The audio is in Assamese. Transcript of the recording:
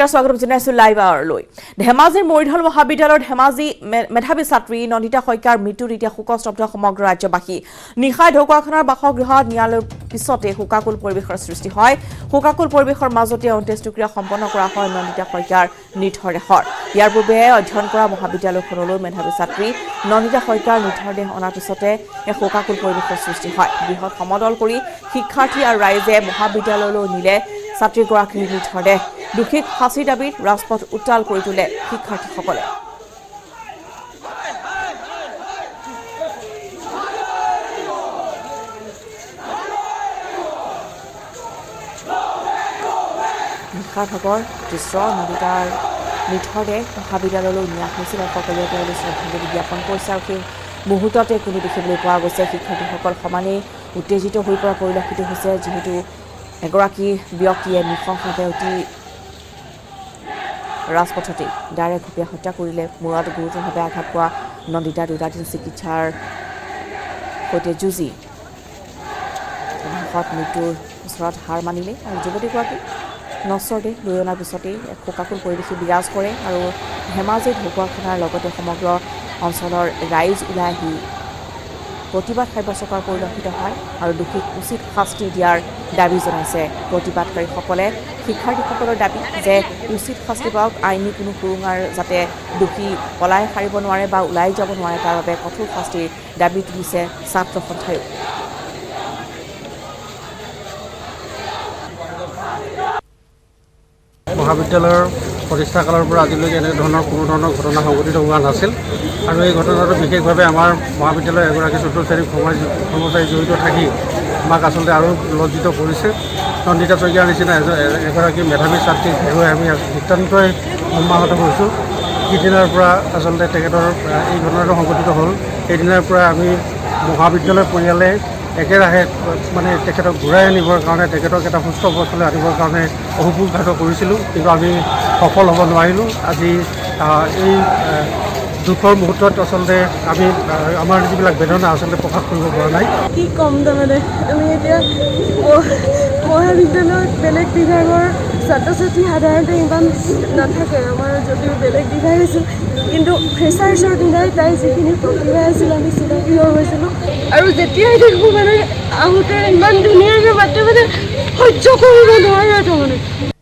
স্বাগতম জনাইছো লাইভ আৱাৰলৈ ধেমাজিৰ মৰিঢল মহাবিদ্যালয়ৰ ধেমাজি মেধাৱী ছাত্ৰী নন্দিতা শইকীয়াৰ মৃত্যুত এতিয়া শোকস্তব্ধ সমগ্ৰ ৰাজ্যবাসী নিশাই ঢকুৱাখানাৰ বাসগৃহত নিয়ালৈ পিছতে শোকাকুল পৰিৱেশৰ সৃষ্টি হয় শোকাকুল পৰিৱেশৰ মাজতে অন্ত্যেষ্টিক্ৰিয়া সম্পন্ন কৰা হয় নন্দিতা শইকীয়াৰ নিথৰদেহৰ ইয়াৰ পূৰ্বে অধ্যয়ন কৰা মহাবিদ্যালয়খনলৈ মেধাৱী ছাত্ৰী নন্দিতা শইকীয়াৰ নিথৰদেহ অনাৰ পিছতে শোকাকুল পৰিৱেশৰ সৃষ্টি হয় বৃহৎ সমদল কৰি শিক্ষাৰ্থী আৰু ৰাইজে মহাবিদ্যালয়লৈ নিলে ছাত্ৰীগৰাকীৰ নিথৰদেহ দুখিক ফাঁচী দাবীত ৰাজপথ উত্তাল কৰি তোলে শিক্ষাৰ্থীসকলে নিশাৰ ভাগৰ দৃশ্য নন্দিতাৰ নিথৰদেহ মহাবিদ্যালয়লৈ নিয়া হৈছিল আৰু সকলোৱে তেওঁলোকে শ্ৰদ্ধাঞ্জলি জ্ঞাপন কৰিছে আৰু সেই মুহূৰ্ততে কোনো দেখিবলৈ পোৱা গৈছে শিক্ষাৰ্থীসকল সমানেই উত্তেজিত হৈ পৰা পৰিলক্ষিত হৈছে যিহেতু এগৰাকী ব্যক্তিয়ে নৃশংসভাৱে অতি ৰাজপথতে ডাইৰেক্ট ঘূপিয়াই হত্যা কৰিলে মূৰত গুৰুতৰভাৱে আঘাত পোৱা নন্দিতা দুটা দিন চিকিৎসাৰ সৈতে যুঁজি শেষত মৃত্যুৰ ওচৰত হাৰ মানিলে আৰু যুৱতীগৰাকী নশ্বৰ দেহ লৈ অনাৰ পিছতেই শোকাকুল পৰিৱেশে বিৰাজ কৰে আৰু ধেমাজিত ঢকুৱাখানাৰ লগতে সমগ্ৰ অঞ্চলৰ ৰাইজ ওলাই আহি প্ৰতিবাদ সাব্যস্ত কৰা পৰিলক্ষিত হয় আৰু দোষীক উচিত শাস্তি দিয়াৰ দাবী জনাইছে প্ৰতিবাদকাৰীসকলে শিক্ষাৰ্থীসকলৰ দাবী যে উচিত শাস্তি পাওক আইনী কোনো সুৰুঙাৰ যাতে দোষী পলাই সাৰিব নোৱাৰে বা ওলাই যাব নোৱাৰে তাৰ বাবে কঠোৰ শাস্তিৰ দাবী তুলিছে ছাত্ৰ সন্থায়ো মহাবিদ্যালয়ৰ প্ৰতিষ্ঠাকালৰ পৰা আজিলৈকে এনেধৰণৰ কোনো ধৰণৰ ঘটনা সংঘটিত হোৱা নাছিল আৰু এই ঘটনাটো বিশেষভাৱে আমাৰ মহাবিদ্যালয়ৰ এগৰাকী চতুৰ্থ শ্ৰেণীৰ কৰ্মচাৰী জড়িত থাকি আমাক আচলতে আৰু লজ্জিত কৰিছে নন্দিতা শইকীয়াৰ নিচিনা এগৰাকী মেধাৱী ছাত্ৰীক হেৰুৱাই আমি নিতান্তই মৰ্মাহত হৈছোঁ যিদিনাৰ পৰা আচলতে তেখেতৰ এই ঘটনাটো সংঘটিত হ'ল সেইদিনাৰ পৰা আমি মহাবিদ্যালয় পৰিয়ালে একেৰাহে মানে তেখেতক ঘূৰাই আনিবৰ কাৰণে তেখেতক এটা সুস্থ অৱস্থালৈ আনিবৰ কাৰণে অহোপুৰুষাৰ্থ কৰিছিলোঁ কিন্তু আমি সফল হ'ব নোৱাৰিলোঁ আজি এই দুখৰ মুহূৰ্তত আচলতে আমি আমাৰ যিবিলাক বেদনা আচলতে প্ৰকাশ কৰিব পৰা নাই কি ক'ম তাৰমানে আমি এতিয়া মহাবিদ্যালয়ত বেলেগ বিভাগৰ ছাত্ৰ ছাত্ৰী সাধাৰণতে ইমান নাথাকে আমাৰ যদিও বেলেগ বিভাগ আছিল কিন্তু ফ্ৰেচাৰ্ছৰ দিনাই তাই যিখিনি প্ৰতিভা আছিল আমি চিনাকি হৈ গৈছিলোঁ আৰু যেতিয়াই দেখোঁ মানে আহোঁতে ইমান ধুনীয়াকৈ মাতে মানে সহ্য কৰিব নোৱাৰে তাৰমানে